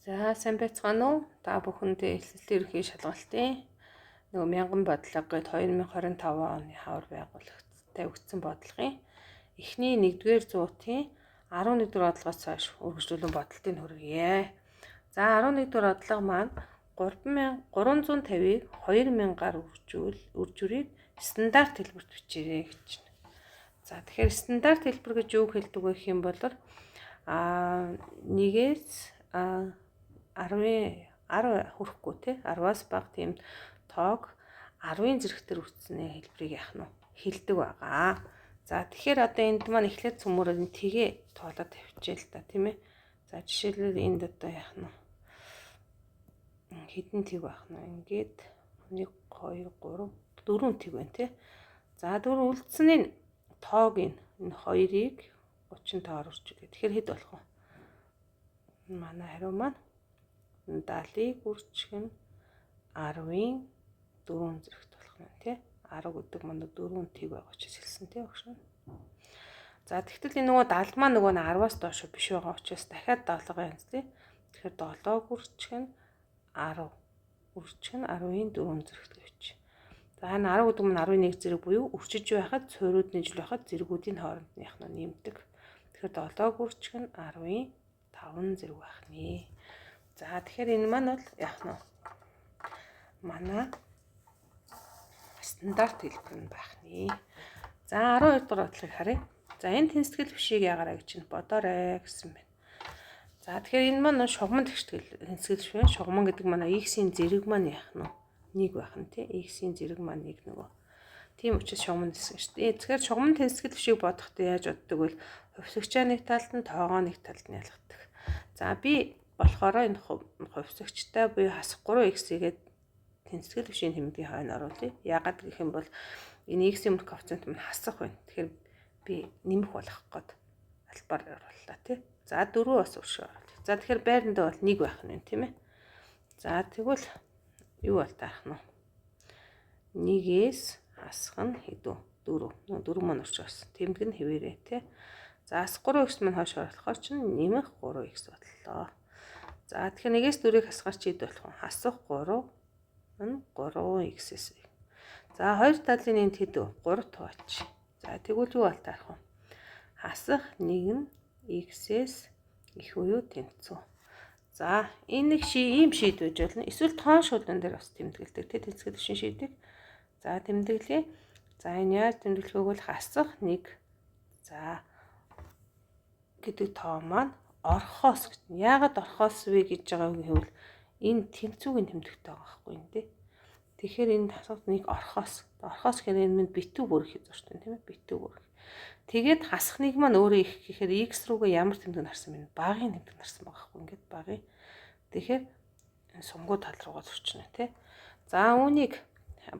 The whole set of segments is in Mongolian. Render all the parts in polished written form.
За сайн байцгаана уу? Та бүхэндээ эхлэлтийн ерөнхий шалгалтын нөгөө 1000 бодлого гээд 2025 оны хавар байгуулагчтай тавигдсан бодлогын эхний 1-р зуутын 11-р бодлогоос хойш үргэлжлүүлэн бодлтыг хүргье. За 11-р бодлого маань 350-ыг 2000-аар үржүүлийг стандарт хэлбэрт бичээрэй гэж байна. За тэгэхээр стандарт хэлбэр гэж юу хэлдэг вэ гэх юм бол 1-ээс 10 хүрэхгүй тий 10-аас бага тийм тоог 10-ын зэрэгтэр үрцснээ хэлбэрийг яах нь хэлдэг байгаа. За тэгэхээр одоо энд маань эхлээд цөмөрөөр нь тгээ тоолоод тавьчихъя л та тийм ээ. За жишээлбэл энд одоо яах нь хэдэн тэг байх нь ингээд 1 2 3 4 тэг байна тий. За 4 үлдсэний тоог энэ 2-ыг 35-аар үржүүлээ. Тэгэхээр хэд болох вэ? Манай хариу маань 70-ыг үржих нь 10-ын 4 зэрэгт болох нь тий. 10 гэдэг манай 4 тэг байгаа учраас хэлсэн тий багш. За тэгтэл энэ нөгөө 70 маань нөгөө 10-аас доош биш байгаа учраас дахиад 70-гаа янзлая. Тэгэхээр 7-г үржих нь 10 үржих нь 10-ын 4 зэрэгт гэвч. За энэ 10 гэдэг нь 11 зэрэг буюу үржиж байхад цойруудны жил байхад зэргүүдийн хооронд нь яах нь нэмдэг. Тэгэхээр 7-г үржих нь 10-ын 5 зэрэг байх нэ. За тэгэхээр энэ маань бол яах нь манай стандарт хэлбэр нь байх нэ. За 12 дугаар бодлогыг харъя. За энэ тэнцэтгэл бишийг яагараа гэж нь бодоорой гэсэн байна. За тэгэхээр энэ маань шугамн тэнцэтгэл биш байна. Шугамн гэдэг манай x-ийн зэрэг маань яах нь 1 байх нь тий. X-ийн зэрэг маань 1 нөгөө. Тийм учраас шугамн тэнцэтгэл шүү дээ. Тэгэхээр шугамн тэнцэтгэл бишийг бодохдоо яаж боддог вэ? Хувьсагчаа нэг талд нь тоогоо нэг талд нь ялгадаг. За би болохоор энэ хувьсагчтай буюу хасах 3x-ийг тэнцэтгэл бишийн тэмдгийн хойно оруулъя. Яагаад гэх юм бол энэ x-ийн мөрөх коэффициент маань хасах байна. Тэгэхээр би нэмэх болох гээд албаар орууллаа тий. За 4 бас уршиг оруулъя. За тэгэхээр байрандаа бол 1 байх нь тийм ээ. За тэгвэл юу бол таах нь 1-ээс хасах нь хэдүү 4 маань уршигс. Тэмдэг нь хэвээрээ тий. За 3x маань хойш оруулахаар чинь нэмэх 3x боллоо. За тэгэхээр 1-ээс 4-ийг хасгаар чи хэд болох вэ? Хасах 3 нь 3x-с. За хоёр талын энд хэд вэ? 3 тооч. За тэгвэл юу бол таах вэ? Хасах 1 нь x-с их буюу тэнцүү. За энэ нэг ийм шийдвэж болно. Эсвэл тоон шуудан дээр бас тэмдэглэдэг тий тэнцэтгэл бишийн шийдэг. За тэмдэглэе. За энэ яаж тэмдэглэх вэ? Хасах 1. За гэдэг тоо маань орхоос гэж. Яагаад орхоос вэ гэж байгаа юм гэвэл энэ тэнцүүгийн тэмдэгтэй байгаа байхгүй юм тий. Тэгэхээр энэ хасах 1 орхоос. Орхоос гэхээр энэ минь битүү бүрэх гэж байна тийм ээ. Битүү бүрэх. Тэгээд хасах 1 маань өөрөө их гэхээр x руугаа ямар тэмдэг нарсан бэ? Багын тэмдэг нарсан байгаа байхгүй ингээд багын. Тэгэхээр сумгуу тал руугаа зурчна тий. За үүнийг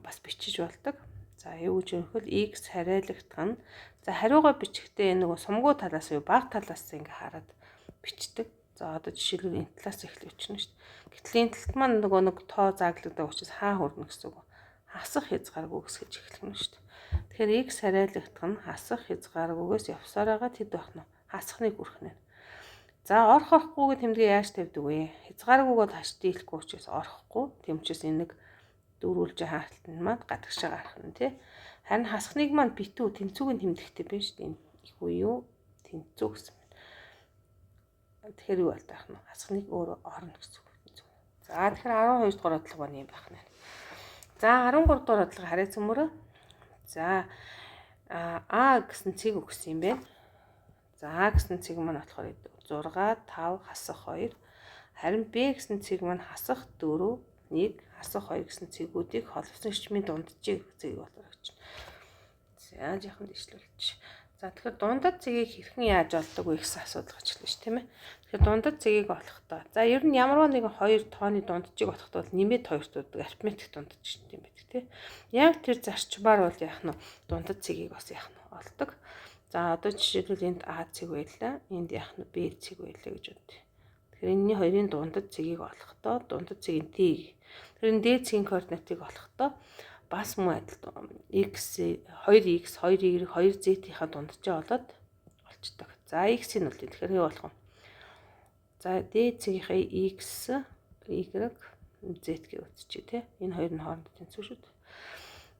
бас бичиж болдог. За юу гэж өгөхөл x хариалагдах нь за хариугаа бичихдээ нөгөө сумгуу талаас уу баг талаас ингээ хараад бичдэг. За одоо жишээлбэл энэ талаас эхлэх чинь шүү дээ. Гэтэл энэ талд маань нөгөө нэг тоо зааглагддаг учраас хаа хүрнэ гэсэн үг. Хасах хязгааргүй гэж эхлэх нь шүү дээ. Тэгэхээр x хариалагдах нь хасах хязгааргүйгээс явсаар байгаа хэд байх нь хасах 1 хүрэх нь. За орохгүйгээ тэмдгээ яаж тавьдаг вэ? Хязгааргүйгээ тааш дийлэхгүй учраас орохгүй. Тийм учраас энэ нэг дөрвөлж хаалтт нь маань гадагшаа гарах нь тий. Харин хасах 1 маань битүү тэнцүүгийн тэмдэгтэй байна шүү дээ. Их буюу тэнцүү гэсэн. Тэгэхээр юу бол таах нь хасах 1 өөрөө орно гэсэн үг. За тэгэхээр 12 дугаар бодлого маань юм байх нь. За 13 дугаар бодлого харьяа цөмөрөө. За а гэсэн цэг өгсөн юм байна. За а гэсэн цэг маань болохоор 6 5 хасах 2. Харин б гэсэн цэг маань хасах 4 1 хасах 2 гэсэн цэгүүдийг холбосон эрчмийн дунджийг цэгийг болгох гэж. За яахан дэвшлүүлчих. За тэгэхээр дундад цэгийг хэрхэн яаж олдог вэ гэсэн асуудал гарч ирлээ шүү тийм ээ. Тэгэхээр дундад цэгийг олохдоо. За ер нь ямарваа нэгэн 2 тооны дунджийг олохдоо бол нэмээд 2 дуудаг арифметик дундаж юм байдаг тийм. Яг тэр зарчмаар бол яах нь дундад цэгийг бас яах нь олдог. За одоо жишээлбэл энд а цэг байлаа. Энд яах нь б цэг байлаа гэж бодъё. Тэгэхээр энэний хоёрын дундад цэгийг олохдоо дундад цэгийн д. Тэр энэ д цэгийн координатыг олохдоо бас муу адил x 2x 2y 2z-ийнхаа дунджаа олоод олцдог. За x-ийн бол тэгэхээр юу болох вэ? За дээд цэгийнхээ x, y, z гэж үзчихье тий. Энэ хоёр нь хоорондоо тэнцвэр шүү дээ.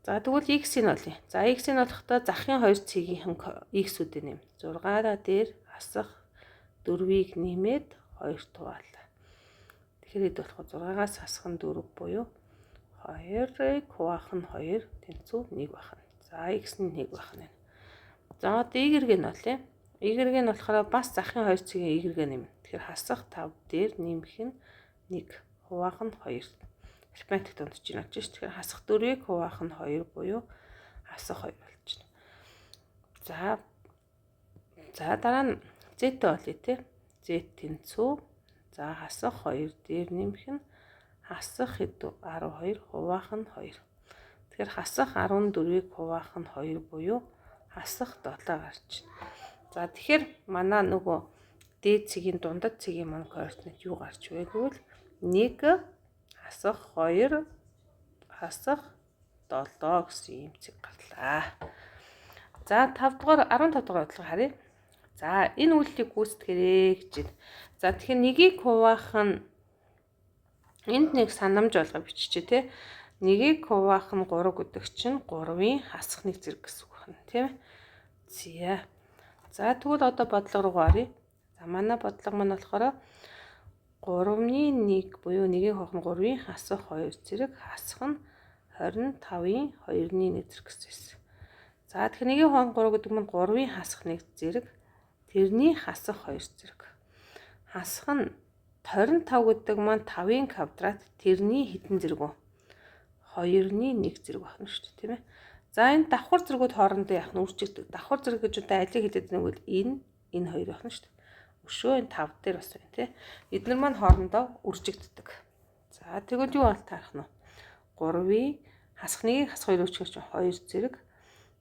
За тэгвэл x-ийг нь олъё. За x-ийг нь олохдоо захын хоёр цэгийн x-үүдийг нэм. 6 дээр хасах 4-ийг нэмээд 2 хуваалаа. Тэгэхээр хэд болох вэ? 6-аас хасах нь 4 буюу 2-ыг хуваах нь 2 тэнцүү 1 байх нь. За x нь 1 байх нь. За одоо y-г нь олъё. Y-г нь болохоор бас захын хоёр цэгийн y-г нэмнэ. Тэгэхээр хасах 5 дээр нэмэх нь 1, хуваах нь 2. Арифметик дундаж чинь болж шүү. Тэгэхээр хасах 4-ийг хуваах нь 2 буюу хасах 2 болж байна. За дараа нь z-тэй олъё тий. Z тэнцүү. За хасах 2 дээр нэмэх нь хасах хэд 12 хуваах нь 2. Тэгэхээр хасах 14-ийг хуваах нь 2 буюу хасах 7 гарч байна. За тэгэхээр манай нөгөө дээд цэгийн дундад цэгийн маань координат юу гарч вэ гэвэл 1 хасах 2 хасах 7 гэсэн юм цэг гарлаа. За 15 дугаар бодлого харъя. За энэ үйлдэлийг гүйцэтгэрэй гэж байна. За тэгэхээр нэгийг хуваах нь энд нэг санамж болгоо биччихье тий. Нэгийг хуваах нь 3 гэдэг чинь 3-ын хасах 1 зэрэг гэсэн үг байна тийм ээ. За тэгвэл одоо бодлого руу оръё. За манай бодлого маань болохоор 3-ны 1 буюу нэгийг хуваах нь 3-ын хасах 2 зэрэг хасах нь 25-ын 2-ны 1 зэрэг гэсэн. За тэгэхээр нэгийг хуваах 3 гэдэг нь 3-ын хасах 1 зэрэг тэрний хасах 2 зэрэг. Хасах нь 25 гэдэг маань 5-ын квадрат тэрний хэдэн зэрэг вэ? 2-ны 1 зэрэг байна шүү дээ, тийм ээ. За энэ давхар зэргүүд хоорондоо яах нь үржигддэг. Давхар зэрэг гэж удаа алийг хэлээд нэг бол энэ хоёр байна шүү дээ. Өшөө энэ 5 дээр бас байна, тий. Эдгээр маань хоорондоо үржигддэг. За тэгвэл юу бол таарах нь? 3-ыг хасах 1-ийг хасах 2 өчгөр чинь 2 зэрэг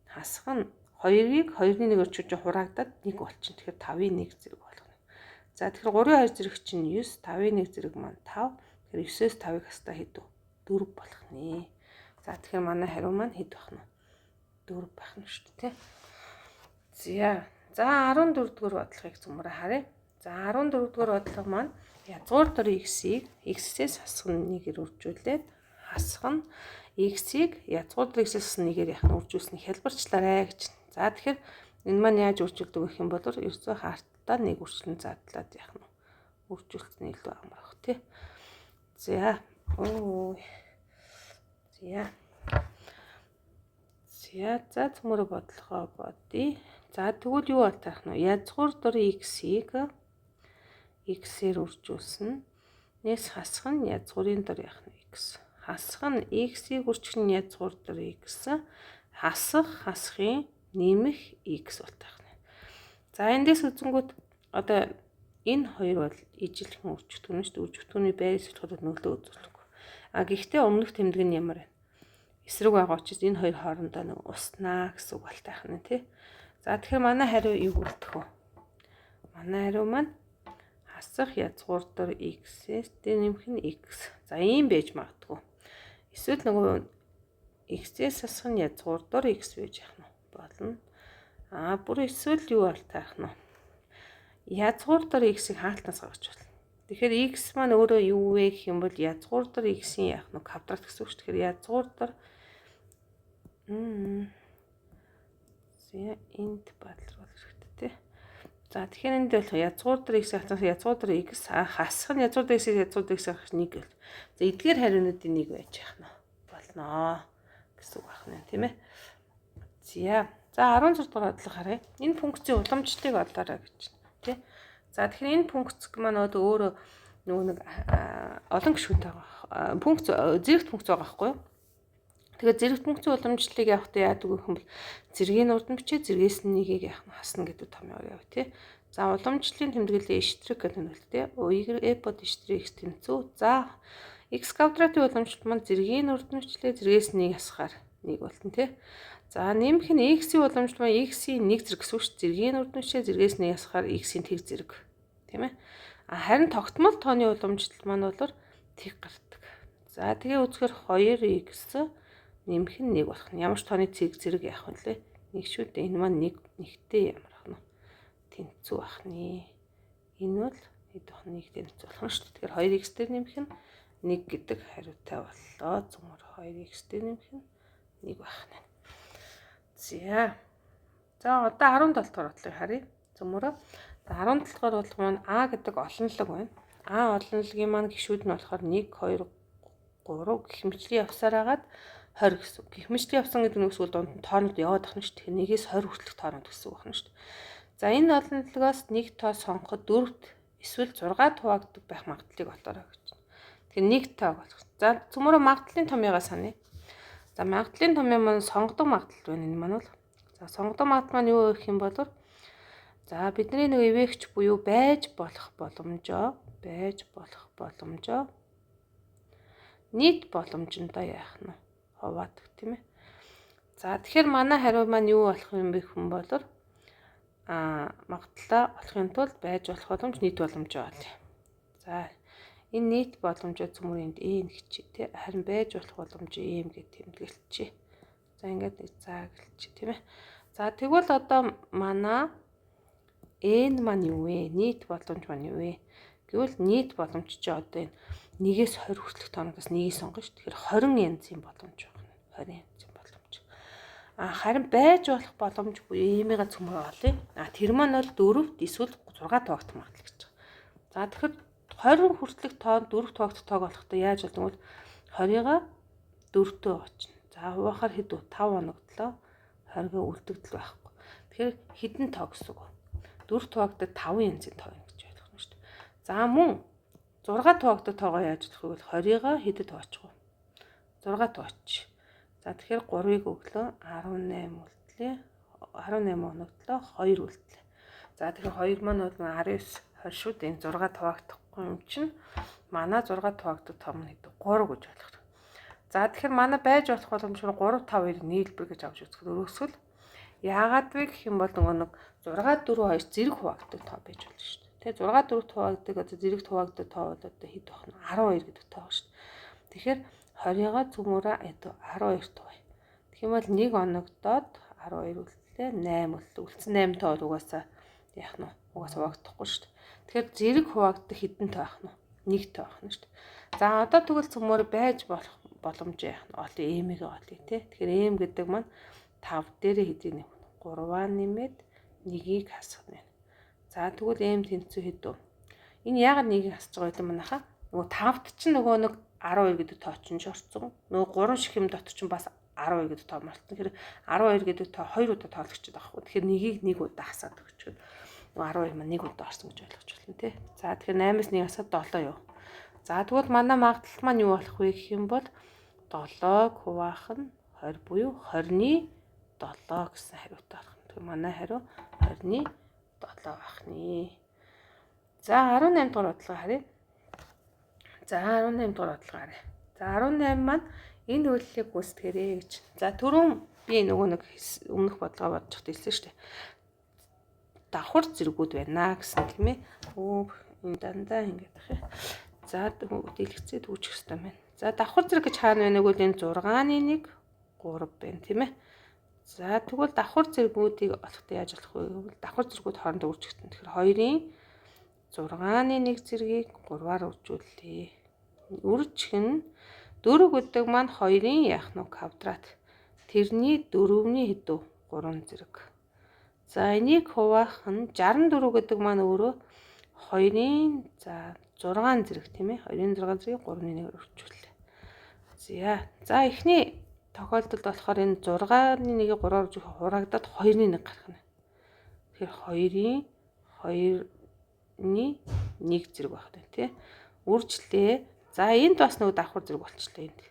хасах нь 2-ыг 2-ны 1 өчгөр чинь хураагдаад 1 болчихно. Тэгэхээр 5-ын 1 зэрэг болгоно. За тэгэхээр 3-ын 2 зэрэг чинь 9, 5-ын 1 зэрэг маань 5. Тэгэхээр 9-өөс 5-ыг хасдаа хэд вэ? 4 болох нэ. За тэгэхээр манай хариу маань хэд байх нь? 4 байх нь шүү дээ, тий. За 14 дугаар бодлогыг зумраа харъя. За 14 дугаар бодлого маань язгуур дор x-ийг x-ээс хасах нь 1-ээр үржүүлээд хасах нь x-ийг язгуур дор x-ээс хасах 1-ээр яах нь үржүүлснэ хялбарчлаарай гэж. За тэгэхээр энэ маань яаж үржүүлдэг гэх юм бол ерөөсөө хаартаа 1 үржлэн задлаад яах нь үржүүлсэн илүү амарх тий. За за цөмөр бодлогоо бодъё. За тэгвэл юу болтойх нь? Язгуур дор x-ийг x-ээр үржүүлсэн. Нэс хасах нь язгуурын дор яах нь x. Хасах нь x-ийг үржих нь язгуур дор x. Хасахын нэмэх x болтойх нь. За эндээс үзэнгүүт одоо энэ хоёр бол ижилхэн үржигдэх нь шүү дээ. Үржигдэхүүний байр суурьд нөлөө үзүүлдэг. Гэхдээ өмнөх тэмдэг нь ямар вэ? Эсрэг байгаа учраас энэ хоёр хоорондоо нэг уснаа гэсэн үг болтойх нь тий. За тэгэхээр манай хариу юу үлдэх вэ? Манай хариу маань хасах язгуур дор x-ээс нэмэх нь x. За ийм байж магадгүй. Эсвэл нөгөө x-ээс хасах нь язгуур дор x байж яах нь болно. Бүр эсвэл юу болтойх нь? Язгуур дор x-ийг хаалтнаас гаргаж болно. Тэгэхээр x маань өөрөө юу вэ гэх юм бол язгуур дор x-ийн яах нь квадрат гэсэн үг шүү. Тэгэхээр язгуур дор энд батал болох хэрэгтэй тий. За тэгэхээр энд болох язгуур дор x хатаас язгуур дор x хасах нь язгуур дор x-ийг язгуур дор x хасах 1 гэл. За эдгээр хариунуудын нэг байж яах нь болно гэсэн үг байна тийм ээ. За 16 дугаар бодлого харъя. Энэ функцийн уламжлалыг олоорой гэж тий. За тэгэхээр энэ функц маань өөрөө нөгөө нэг олон гишүүнтэй байгаа. Функц зэрэгт функц байгаа байхгүй юу? Тэгэхээр зэрэгт функцийн уламжлалыг явахдаа яадаг вэ гэвэл зэргийн урд нь бичээ зэргээс нь нэгийг яах нь хасна гэдэг томьёо яваа тий. За уламжлалын тэмдэглэлээ эштрэг гэдэг нь үлдээ. Y под эштрэг x тэнцүү. За x квадратын уламжлалт маань зэргийн урд нь бичлээ зэргээс нь 1 хасахаар 1 болно тий. За нэмэх нь x-ийн уламжлалт маань x-ийн 1 зэрэг гэсэн үг шүү. Зэргийн урд нь бичлээ зэргээс нь 1 хасахаар x-ийн тэг зэрэг тийм ээ. Харин тогтмол тооны уламжлалт маань бол тэг гардаг. За тэгээ үзэхээр 2x нэмэх нь 1 болох нь. Ямар ч тооны цэг зэрэг яах вэ лээ? 1 шүү дээ. Энэ маань 1 нэгтэй ямар ах нь? Тэнцүү ах нь. Энэ бол хэд болох нь 1 тэнцүү болох нь шүү дээ. Тэгэхээр 2x дээр нэмэх нь 1 гэдэг хариутай боллоо. Цөмөр 2x дээр нэмэх нь 1 байх нь. За одоо 17 дугаар бодлогыг харъя. Цөмөрөө 17 дугаар бодлого маань А гэдэг олонлог байна. А олонлогийн маань гишүүд нь болохоор 1 2 3 гэх мэтлийн явсаар хагаад 20 гэсэн. Гэх мэтлийн явсан гэдэг нь үгсүүл дунд нь тоонууд яваад ахна шүү дээ. Тэгэхээр 1-ээс 20 хүртэлх тоонууд гэсэн үг байна шүү дээ. За энэ олонлогоос нэг тоо сонгоход 4-т эсвэл 6 хуваагддаг байх магадлалыг олоорой гэж байна. Тэгэхээр 1 тоо болох. За цөмөрөө магадлалын томьёогоо саная. За магадлалын томьёо маань сонгодог магадлал байна энэ маань бол. За сонгодог магадлал маань юу гэх юм бол за бидний нэг ивэгч буюу байж болох боломжоо нийт боломжтой яах нь хуваадаг тийм ээ. За тэгэхээр манай хариу маань юу болох юм бэ хүн бол магадлалаа олохын тулд байж болох боломж нийт боломжоо олъё. За энэ нийт боломжоо цөмөрөнд гэчээ тий. Харин байж болох боломжоо гэд тэмдэглэчихье. За ингээд зааглчих тийм ээ. За тэгвэл одоо манай n маань юу вэ? Нийт боломж маань юу вэ? Гэвэл нийт боломж чи одоо энэ 1-ээс 20 хүртэлх тоонуудаас нэгийг сонгоно шүү. Тэгэхээр 20 янзын боломж байна. 20 янзын боломж. Харин байж болох боломж буюу эмига цөмөр олъё. Тэр маань бол 4-т эсвэл 6 тоогдох магадлал гэж байна. За тэгэхээр 20 хүртэлх тоон 4 тоогдох тоог болохтой яаж болдог вэ? 20-ыг 4-төө очно. За хуваахаар хэд вэ? 5 хоногдлоо 20-ыг үлдэгдэл байхгүй. Тэгэхээр хэдэн тоо гэсэн үг? 4 тоогдод 5 янзын тоо юм гэж ойлгох нь шүү дээ. За мөн 6 тоогдод тоогоо яаж болох вэ? 20-ыг хэдэд тоочих вэ? 6 тооч. За тэгэхээр 3-ыг өглөө 18 үлдлээ. 18 хоногдлоо 2 үлдлээ. За тэгэхээр 2 маань бол 19 20 шүү дээ. Энэ 6 тоогдохгүй юм чинь манай 6 тоогдод тоо нь хэд вэ? 3 гэж ойлгох. За тэгэхээр манай байж болох боломж нь 3 5 2 нийлбэр гэж авч үзэхэд өрөөсгөл яагаад вэ гэх юм бол нөгөө нэг 6 4 2 зэрэг хуваагддаг тоо байж болно шүү дээ. Тэгээ 6 4 хуваагддаг одоо зэрэг хуваагддаг тоо бол одоо хэд байх нь 12 гэдэг тоо шүү дээ. Тэгэхээр 20-ыг цөмөрөө 12 тоо. Тэгэх юм бол 1 оногдоод 12 үлдлээ 8 үлдлээ. Үлдсэн 8 тоо угаасаа яах нь угаасаа хуваагдахгүй шүү дээ. Тэгэхээр зэрэг хуваагддаг хэдэн тоо байх нь 1 тоо байх нь шүү дээ. За одоо тэгвэл цөмөр байж болох боломж яах нь олъё эмийг олъё тий. Тэгэхээр эм гэдэг маань 5 дээрээ хэдийг нэмэх нь 3-аа нэмээд 1-ийг хасах нь. За тэгвэл эм тэнцүү хэд вэ? Энэ яагаад 1-ийг хасж байгаа юм манайхаа? Нөгөө 5-т чинь нөгөө нэг 12 гэдэг тоо чинь шорцсон. Нөгөө 3 шихим дотор чинь бас 12 гэдэг тоо мартсан. Тэгэхээр 12 гэдэг тоо 2 удаа тоологчод байхгүй. Тэгэхээр 1-ийг 1 удаа хасаад өгчөөд нөгөө 12 маань 1 удаа орсон гэж ойлгож байна тий. За тэгэхээр 8-аас 1 хасаад 7 юу? За тэгвэл манай магадлал маань юу болох вэ гэх юм бол 7-г хуваах нь 20 буюу 20-ны 7 гэсэн хариутай болох нь. Тэгэхээр манай хариу 20-ны 7 байх нь. За 18 дугаар бодлого харъя. За 18 дугаар бодлого харъя. За 18 маань энэ үйлчлэлийг гүйцэтгэрэй гэж. За түрүүн би нөгөө нэг өмнөх бодлогоо бодож хэлсэн шүү дээ. Давхар зэргүүд байна гэсэн тийм ээ. Энэ дандаа ингэж ах юм. За дэлгэцээ түүчих хэрэгтэй байна. За давхар зэрэг гэж хаана байна гэвэл энэ 6-ны 1 3 байна тийм ээ. За тэгвэл давхар зэргүүдийг олохтой яаж болох вэ гэвэл давхар зэргүүд хоорондоо үржигдэн. Тэгэхээр 2-ын 6-ны 1 зэргийг 3-аар үржүүлээ. Үржих нь 4 гэдэг маань 2-ын яах нь квадрат. Тэрний 4-ний хэд вэ? 3 зэрэг. За энийг хуваах нь 64 гэдэг маань өөрөө 2-ын за 6 зэрэг тийм ээ. 2-ын 6 зэргийг 3-ны 1-ээр үржүүлээ. За эхний тохиолдолд болохоор энэ 6-ны 1-ийг 3-аар үржүүлэх хураагдаад 2-ны 1 гарах нь. Тэгэхээр 2-ны 1 зэрэг байх нь тий. Үржлээ. За энд бас нөгөө давхар зэрэг болчихлоо энд.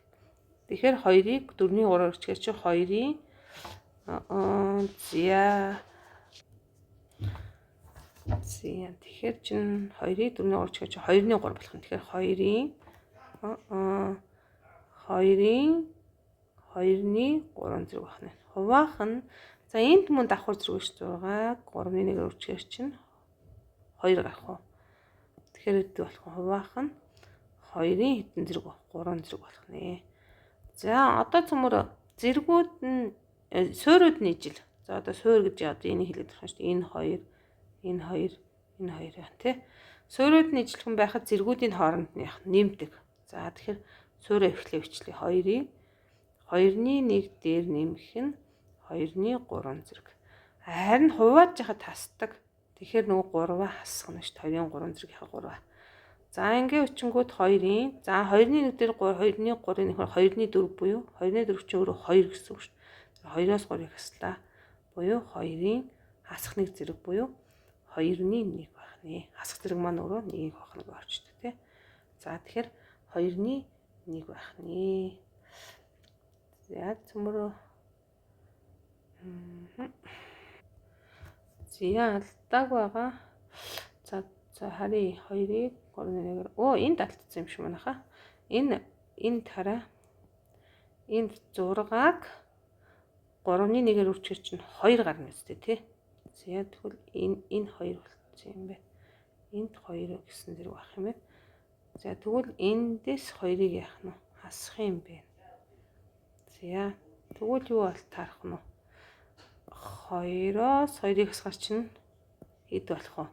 Тэгэхээр 2-ыг 4-ний 3-аар үржихээр чи 2-ын тэгэхээр чин 2-ыг 4-ний 3 үржихээр чи 2-ны 3 болох нь. Тэгэхээр 2-ны 3 зэрэг байх нь. Хуваах нь за энд мөн давхар зэрэг ш 6-г 3-ны 1-ээр үржихээр чинь 2 гарах уу. Тэгэхээр хэд болох вэ? Хуваах нь 2-ын хэдэн зэрэг вэ? 3 зэрэг болох нэ. За одоо цөмөр зэргүүд нь суурьуд нь ижил. За одоо суурь гэж одоо энийг хэлээд байгаа шүү дээ. Энэ 2 энэ 2 энэ 2 байна тий. Суурьуд нь ижилхэн байхад зэргүүдийн хооронд нь нэмдэг. За тэгэхээр суурь эхлэв бичлээ 2-ыг 2-ны 1 дээр нэмэх нь 2-ны 3 зэрэг. Харин хувааж яхад тасдаг. Тэгэхээр нөгөө 3-аа хасах нь шүү дээ. 2-ын 3 зэргийнхаа 3-аа. За ингээ өчнгүүд 2-ын. За 2-ны 1 дээр 2-ны 3-ыг нэхэр 2-ны 4 буюу 2-ны 4 чинь өөрөө 2 гэсэн үг шүү дээ. 2-оос 3-ыг хаслаа. Буюу 2-ын хасах 1 зэрэг буюу 2-ны 1 байх нэ. Хасах зэрэг маань өөрөө 1-ийг авах нэг орчдөг тий. За тэгэхээр 2-ны 1 байх нэ. За цөмөрөө. Зя алдааг байгаа. За харъя 2-ыг 3-ны 1-ээр. Энд алдсан юм шиг манайха. Энд хараа. Энд 6-аг 3-ны 1-ээр үрчгэр чинь 2 гарна үстэй тий. За тэгвэл энэ 2 болчихсон юм байна. Энд 2 гэсэн зэрэг байх юм байна. За тэгвэл эндээс 2-ыг яах нь хасах юм бэ. За тэгвэл юу бол таарах нь 2-оос 2-ыг хасгаар чинь хэд болох вэ?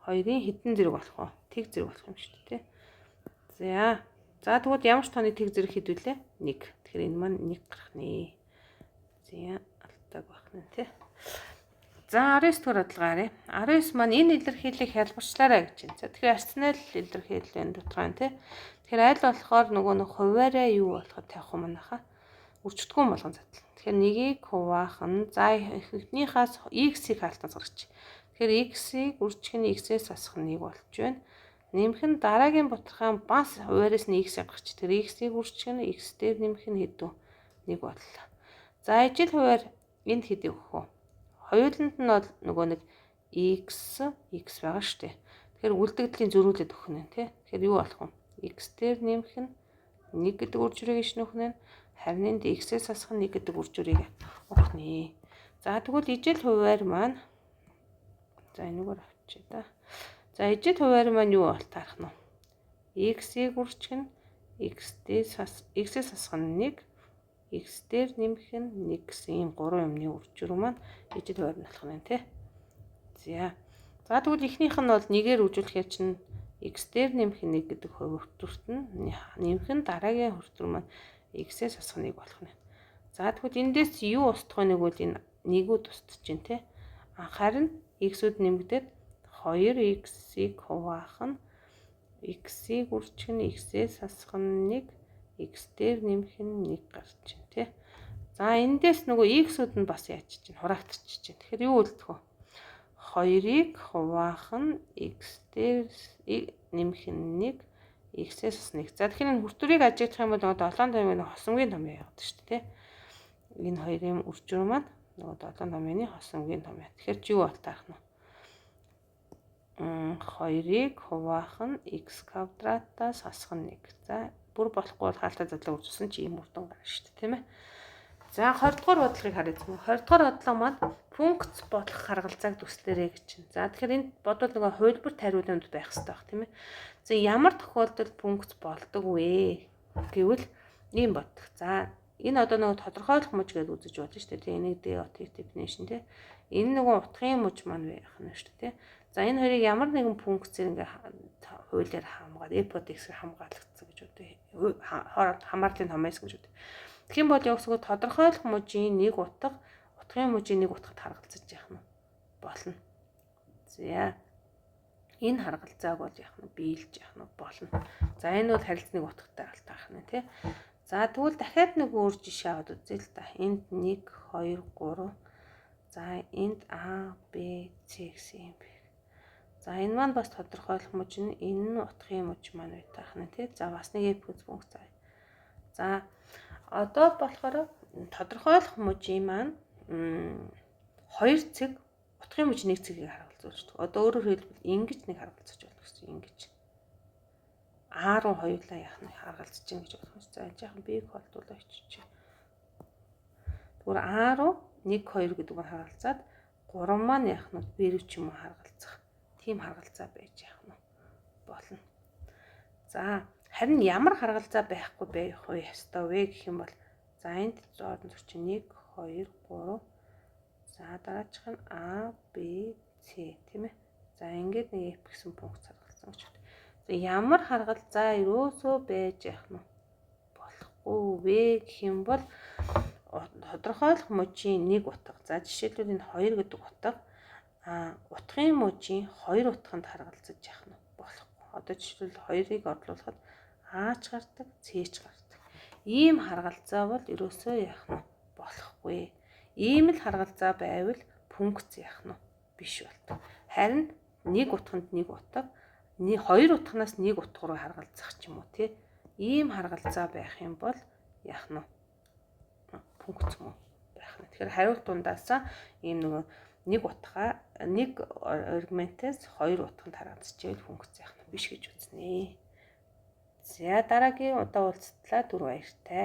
2-ын хэдэн зэрэг болох вэ? Тэг зэрэг болох юм шүү дээ. За тэгвэл ямар ч тооны тэг зэрэг хэд вүлээ? 1. Тэгэхээр энэ маань 1 гарах нэ. За алдааг байх нь тий. За 19 дугаар бодлого арай. 19 маань энэ илэрхийллийг хялбарчлаарай гэж байна. За тэгэхээр арсенал илэрхийлэл энэ дотор байна тий. Тэгэхээр аль болохоор нөгөө нэг хуваараа юу болоход тавих юм манайха? Үржигдэхүүн болгон задлаа. Тэгэхээр нэгийг хуваах нь за эхнийхээс x-ийг хаалтан заргач. Тэгэхээр x-ийг үржих нь x-ээс асах нь 1 болж байна. Нэмэх нь дараагийн бутархаан бас хуваараас нь x гаргач. Тэгэхээр x-ийг үржих нь x дээр нэмэх нь хэдүү 1 боллоо. За ижил хуваар энд хэд өгөх вэ? Хоёуланд нь бол нөгөө нэг x байгаа шүү дээ. Тэгэхээр үлдэгдлийн зөрүүлээд өгөх нь тий. Тэгэхээр юу болох вэ? X дээр нэмэх нь 1 гэдэг үр журийг ишнөх нь харин энд x-ээс асах нь 1 гэдэг үр журийг өгөх нэ. За тэгвэл ижил хуваар маань за энэгээр авчия да. За ижил хуваар маань юу бол таарах нь? X-ийг үржих нь x-ээс асах нь 1 x дээр нэмэх нь 1 гэсэн ийм 3 юмны үр жур маань ижил хуваар нь болох нь тий. За тэгвэл эхнийх нь бол 1-ээр үржүүлэхээр чинь x дээр нэмэх нь 1 гэдэг хөвөртөрт нь нэмэх нь дараагийн хөвөртөр маань x-ээс асах 1 болох нь. За тэгвэл эндээс юу устгах вэ гэвэл энэ 1-үүд устж чинь тий. Харин x-үүд нэмэгдээд 2x-ийг хуваах нь x-ийг үржих нь x-ээс асах нь 1 x дээр нэмэх нь 1 гарч чинь тий. За эндээс нөгөө x-үүд нь бас яаж чинь хураагдчих чинь. Тэгэхээр юу үлдэх вэ? 2-ыг хуваах нь x дээр нэмэх нь 1 x-ээс бас 1. За тэгэхээр энэ хүртүрийг ажиглах юм бол нөгөө 7 томьёоны хосомгийн томьёо яваад шүү дээ тий. Энэ хоёрын үржүр маань нөгөө 7 томьёоны хосомгийн томьёо. Тэгэхээр чи юу бол таарах нь? 2-ыг хуваах нь x квадратаас асах нь 1. За бүр болохгүй бол хаалтаа задлаа үржүүлсэн чи ийм үрдэн гарна шүү дээ тийм ээ. За 20 дугаар бодлогыг харъя. 20 дугаар бодлого маань функц болох харгалзааг төслөрэй гэж байна. За тэгэхээр энд бодвол нөгөө хувилбарт хариултанд байх хэрэгтэй баг тийм ээ. За ямар тохиолдолд функц болдог вэ гэвэл ийм боддог. За энэ одоо нөгөө тодорхойлох муж гэж үзэж болно шүү дээ. Энийг DOT definition тийм. Энэ нөгөө утгын муж маань байх нь шүү дээ тийм. За энэ хоёрыг ямар нэгэн функцээр ингээ хуулиар хамгаад hypothesis хамгаалагдсан гэж үү. Хамаарлын томьёос гэж үү. Тэгэх юм бол яг зөвхөн тодорхойлох мужийн нэг утга, утгын мужийн нэг утгад харгалзаж яах нь болно. За энэ харгалзааг бол яах нь биелж яах нь болно. За энэ бол харилцааны утгатай таах нь тий. За тэгвэл дахиад нэг өөр жишээ аваад үзье л да. Энд 1 2 3 за энд А Б С гэсэн юм бэ. За энэ маань бас тодорхойлох муж нь энэ нь утгын муж маань байх нь тий. За бас нэг функц функц. За одоо болохоор тодорхойлох мужийн маань 2 цэг утгын муж 1 цэгийг харгалзуулж байгаа. Одоо өөрөөр хэлбэл ингэж нэг харгалзаж болох гэсэн ингэж. А руу хоёулаа яах нь харгалзаж чинь гэж бодох юм. За жаахан бийг холдуулаа иччих. Тэгвэл А руу 1 2 гэдэг нь харгалзаад 3 маань яах нь Б рүү ч юм уу харгалзах. Тийм харгалзаа байж яах нь болно. За харин ямар харгалзаа байхгүй байх вэ ёстой вэ гэх юм бол за энд 100 зурчин 1 2 3 за дараачих нь А Б С тийм ээ. За ингээд нэг F гэсэн функц харгалзаа харгалзсан гэж байна. Ямар харгалзаа ерөөсөө байж явах нь болохгүй вэ гэх юм бол тодорхойлох мужийн нэг утга. За жишээлбэл энэ 2 гэдэг утга утгын мужийн 2 утганд харгалзаж явах нь болохгүй. Одоо жишээлбэл 2-ыг орлуулахад А ч гардаг, С ч гардаг. Ийм харгалзаа бол ерөөсөө явах нь болохгүй. Ийм л харгалзаа байвал функц явах нь биш болдог. Харин нэг утганд нэг утга, хоёр утганаас нэг утга руу харгалзах ч юм уу тий. Ийм харгалзаа байх юм бол яах нь функц мөн байх нь. Тэгэхээр хариулт дундаасаа ийм нэг утгаа нэг аргументээс хоёр утганд харгалзчихвэл функц яах нь биш гэж үзнэ. За дараагийн удаа уулзтлаа. Түр баяртай.